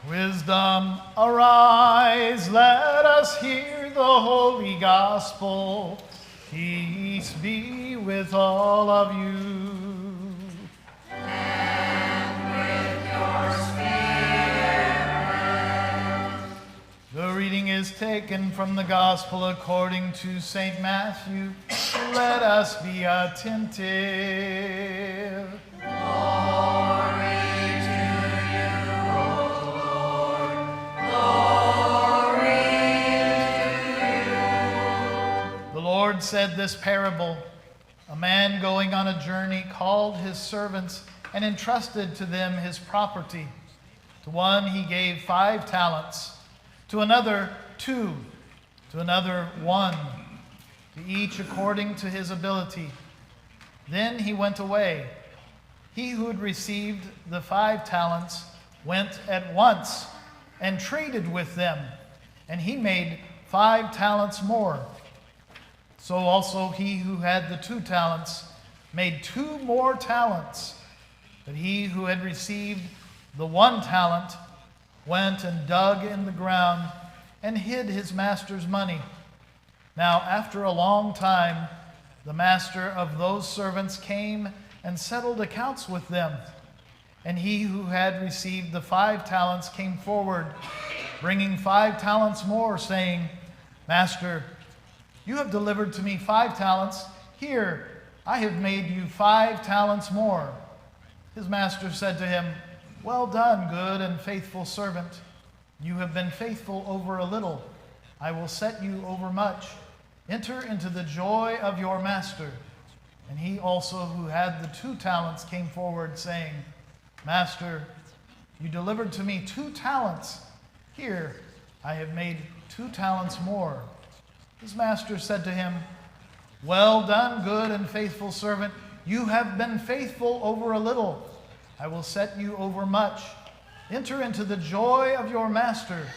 Wisdom, arise, let us hear the holy gospel. Peace be with all of you. And with your spirit. The reading is taken from the gospel according to St. Matthew. Let us be attentive. The Lord said this parable. A man going on a journey called his servants and entrusted to them his property. To one he gave 5 talents, to another 2, to another 1, to each according to his ability. Then he went away. He who had received the 5 talents went at once and traded with them, and he made 5 talents more. So also he who had the 2 talents made 2 more talents. But he who had received the 1 talent went and dug in the ground and hid his master's money. Now after a long time, the master of those servants came and settled accounts with them. And he who had received the 5 talents came forward, bringing 5 talents more, saying, Master, you have delivered to me 5 talents. Here, I have made you 5 talents more. His master said to him, Well done, good and faithful servant. You have been faithful over a little. I will set you over much. Enter into the joy of your master. And he also who had the 2 talents came forward, saying, Master, you delivered to me 2 talents. Here, I have made 2 talents more. His master said to him, Well done, good and faithful servant. You have been faithful over a little. I will set you over much. Enter into the joy of your master.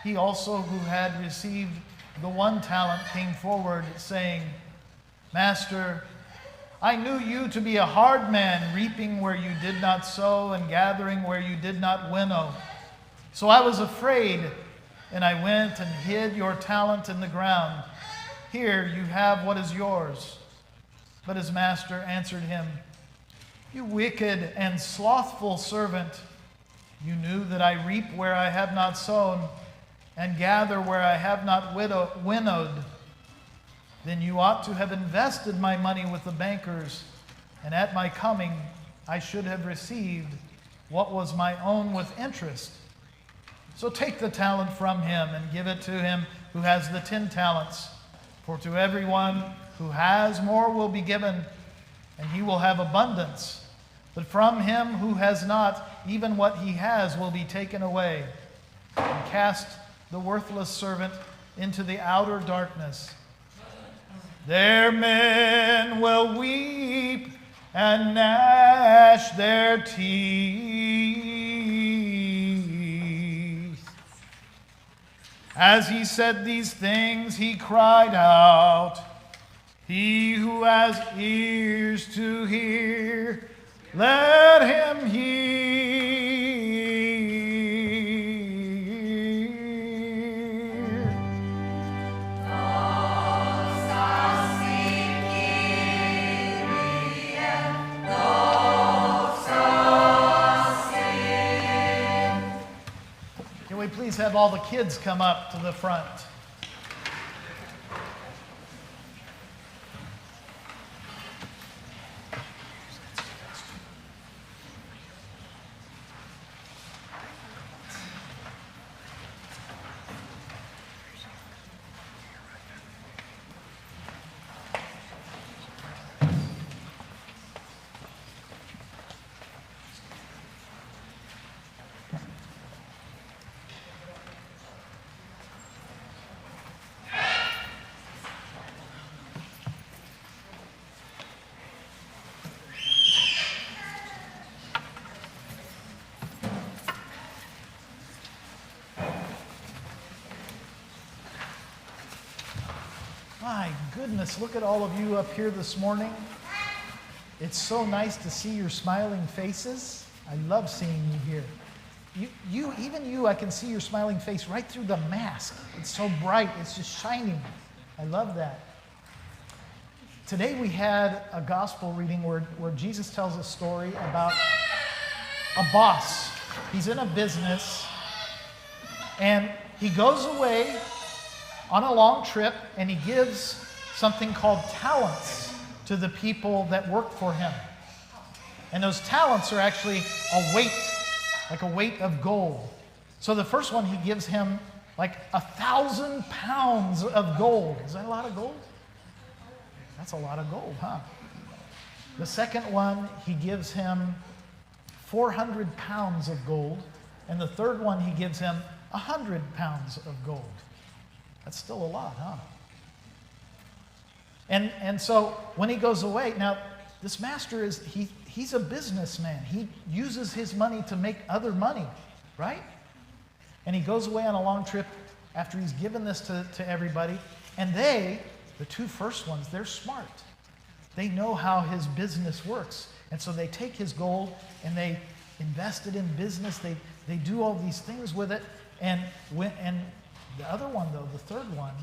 He also who had received the 1 talent came forward, saying, Master, I knew you to be a hard man, reaping where you did not sow and gathering where you did not winnow. So I was afraid, and I went and hid your talent in the ground. Here you have what is yours. But his master answered him, You wicked and slothful servant, you knew that I reap where I have not sown and gather where I have not winnowed. Then you ought to have invested my money with the bankers, and at my coming I should have received what was my own with interest. So take the talent from him and give it to him who has the 10 talents. For to everyone who has more will be given, and he will have abundance. But from him who has not, even what he has will be taken away. And cast the worthless servant into the outer darkness. There men will weep and gnash their teeth. As he said these things, he cried out, He who has ears to hear, let him hear. Can we please have all the kids come up to the front? My goodness, look at all of you up here this morning. It's so nice to see your smiling faces. I love seeing you here. Even you, I can see your smiling face right through the mask. It's so bright, it's just shining. I love that. Today we had a gospel reading where Jesus tells a story about a boss. He's in a business, and he goes away on a long trip, and he gives something called talents to the people that work for him. And those talents are actually a weight, like a weight of gold. So the first one, he gives him like 1,000 pounds of gold. Is that a lot of gold? That's a lot of gold, huh? The second one, he gives him 400 pounds of gold. And the third one, he gives him 100 pounds of gold. That's still a lot, huh? And so when he goes away, now this master he's a businessman. He uses his money to make other money, right? And he goes away on a long trip after he's given this to everybody. And the two first ones, they're smart. They know how his business works. And so they take his gold and they invest it in business. They do all these things with it. And the other one, though, the third one,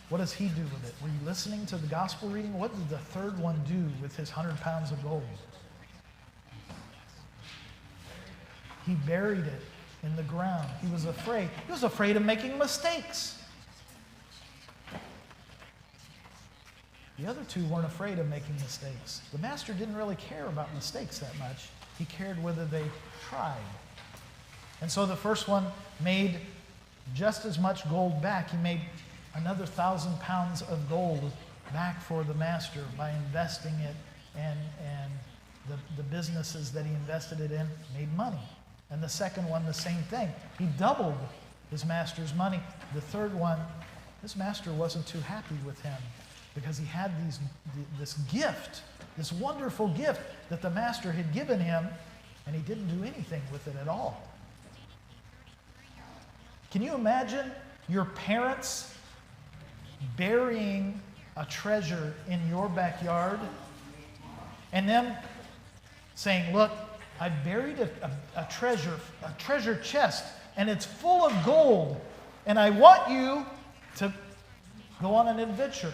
what does he do with it? Were you listening to the gospel reading? What did the third one do with his 100 pounds of gold? He buried it in the ground. He was afraid. He was afraid of making mistakes. The other two weren't afraid of making mistakes. The master didn't really care about mistakes that much. He cared whether they tried. And so the first one made just as much gold back. He made another 1,000 pounds of gold back for the master by investing it, and the businesses that he invested it in made money. And the second one, the same thing. He doubled his master's money. The third one, his master wasn't too happy with him because he had this gift, this wonderful gift that the master had given him, and he didn't do anything with it at all. Can you imagine your parents burying a treasure in your backyard and them saying, look, I buried a treasure chest, and it's full of gold, and I want you to go on an adventure.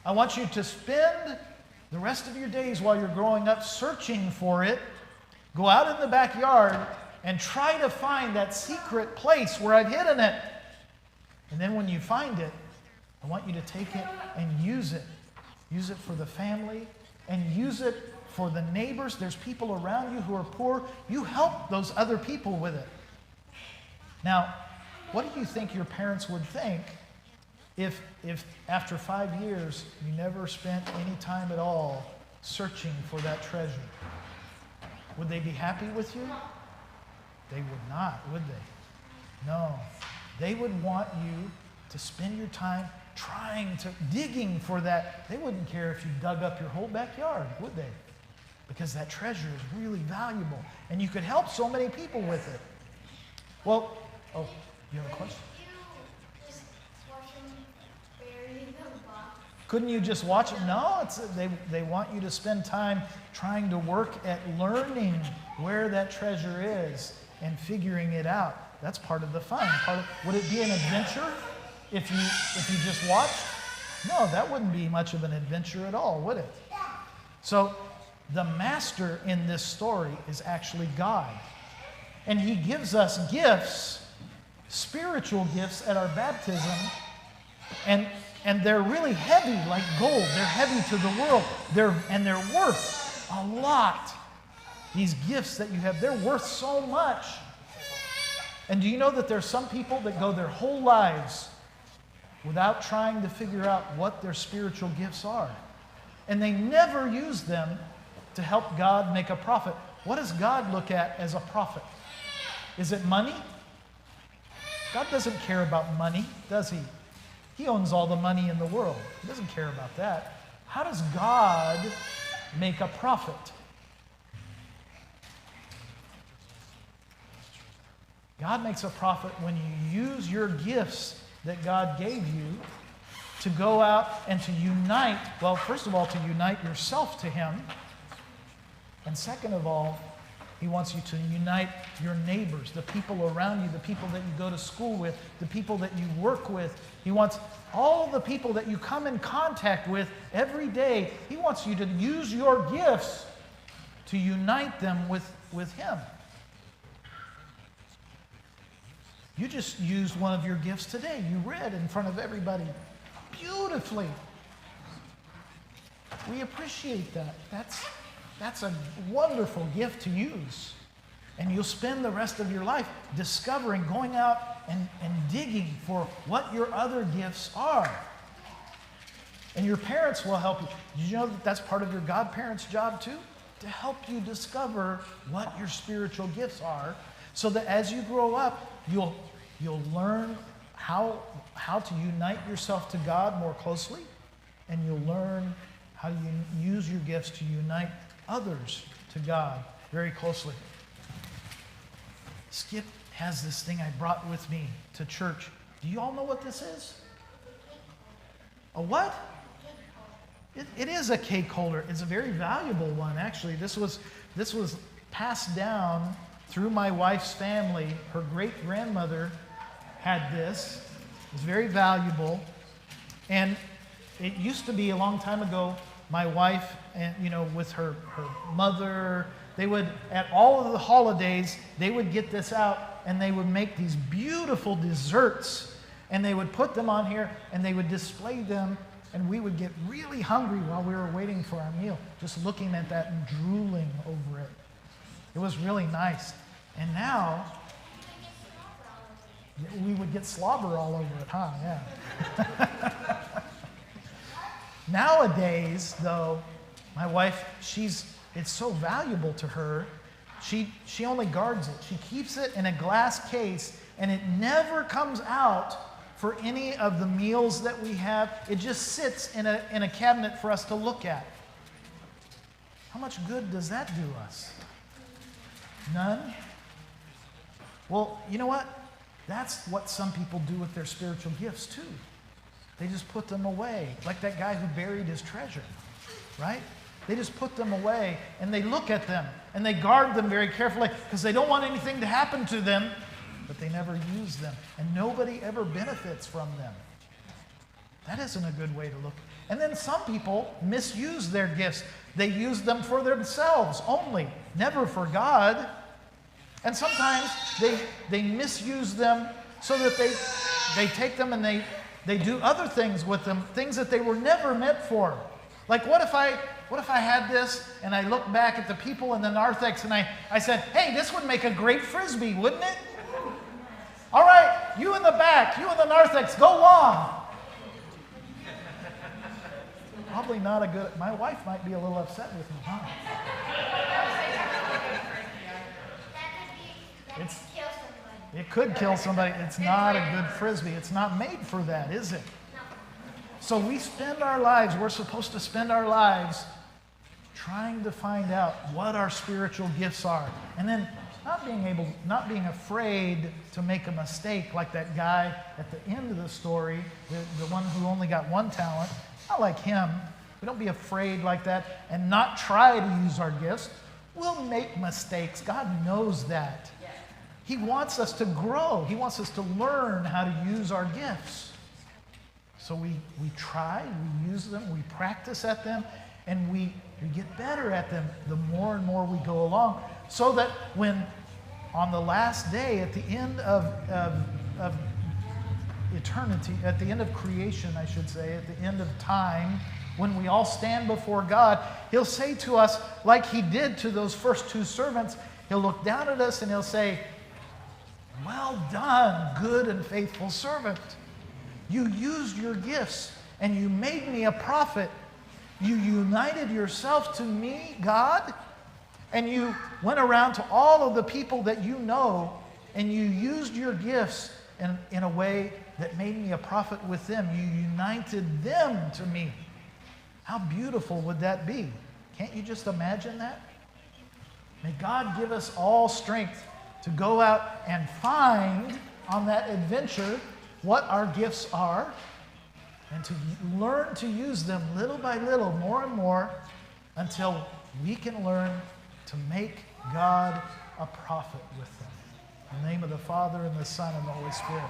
I want you to spend the rest of your days while you're growing up searching for it. Go out in the backyard and try to find that secret place where I've hidden it. And then when you find it, I want you to take it and use it. Use it for the family and use it for the neighbors. There's people around you who are poor. You help those other people with it. Now, what do you think your parents would think if after 5 years you never spent any time at all searching for that treasure? Would they be happy with you? They would not, would they? No. They would want you to spend your time digging for that. They wouldn't care if you dug up your whole backyard, would they? Because that treasure is really valuable, and you could help so many people with it. Well, you have a question? Couldn't you just watch it? No, they want you to spend time trying to work at learning where that treasure is and figuring it out. That's part of the fun. Would it be an adventure if you just watched? No, that wouldn't be much of an adventure at all, would it? So the master in this story is actually God. And he gives us gifts, spiritual gifts at our baptism, and they're really heavy like gold. They're heavy to the world. They're worth a lot. These gifts that you have, they're worth so much. And do you know that there's some people that go their whole lives without trying to figure out what their spiritual gifts are? And they never use them to help God make a profit. What does God look at as a profit? Is it money? God doesn't care about money, does he? He owns all the money in the world. He doesn't care about that. How does God make a profit? God makes a profit when you use your gifts that God gave you to go out and to unite, well, first of all, to unite yourself to him, and second of all, He wants you to unite your neighbors, the people around you, the people that you go to school with, the people that you work with. He wants all the people that you come in contact with every day. He wants you to use your gifts to unite them with Him. You just used one of your gifts today. You read in front of everybody beautifully. We appreciate that. That's a wonderful gift to use. And you'll spend the rest of your life discovering, going out and digging for what your other gifts are. And your parents will help you. Did you know that that's part of your godparents' job too? To help you discover what your spiritual gifts are, so that as you grow up, you'll learn how to unite yourself to God more closely, and you'll learn how to use your gifts to unite others to God very closely. Skip has this thing I brought with me to church. Do you all know what this is? A what? It is a cake holder. It's a very valuable one, actually. This was passed down through my wife's family. Her great-grandmother had this. It's very valuable. And it used to be a long time ago, my wife, and with her mother, they would, at all of the holidays, they would get this out and they would make these beautiful desserts, and they would put them on here and they would display them, and we would get really hungry while we were waiting for our meal, just looking at that and drooling over it. It was really nice. And now, we would get slobber all over it, huh? Yeah. Nowadays, though, my wife, it's so valuable to her, she only guards it. She keeps it in a glass case, and it never comes out for any of the meals that we have. It just sits in a cabinet for us to look at. How much good does that do us? None? Well, you know what? That's what some people do with their spiritual gifts too. They just put them away, like that guy who buried his treasure, right? They just put them away, and they look at them, and they guard them very carefully because they don't want anything to happen to them, but they never use them, and nobody ever benefits from them. That isn't a good way to look. And then some people misuse their gifts. They use them for themselves only, never for God. And sometimes they misuse them so that they take them and they do other things with them, things that they were never meant for. Like, what if I had this and I look back at the people in the narthex and I said, hey, this would make a great Frisbee, wouldn't it? All right, you in the back, you in the narthex, go on. Probably not a good, my wife might be a little upset with me, huh? It could kill somebody. It's not a good Frisbee. It's not made for that, is it? So we spend our lives, we're supposed to spend our lives trying to find out what our spiritual gifts are. And then not being afraid to make a mistake like that guy at the end of the story, the one who only got one talent. Not like him. We don't be afraid like that and not try to use our gifts. We'll make mistakes. God knows that. He wants us to grow. He wants us to learn how to use our gifts. So we try, we use them, we practice at them, and we get better at them the more and more we go along. So that when on the last day, at the end of eternity, at the end of creation, I should say, at the end of time, when we all stand before God, He'll say to us, like He did to those first two servants, He'll look down at us and He'll say, well done, good and faithful servant. You used your gifts and you made me a prophet. You united yourself to me, God, and you went around to all of the people that you know, and you used your gifts in a way that made me a prophet with them. You united them to me. How beautiful would that be? Can't you just imagine that? May God give us all strength to go out and find on that adventure what our gifts are, and to learn to use them little by little, more and more, until we can learn to make God a prophet with them. In the name of the Father, and the Son, and the Holy Spirit.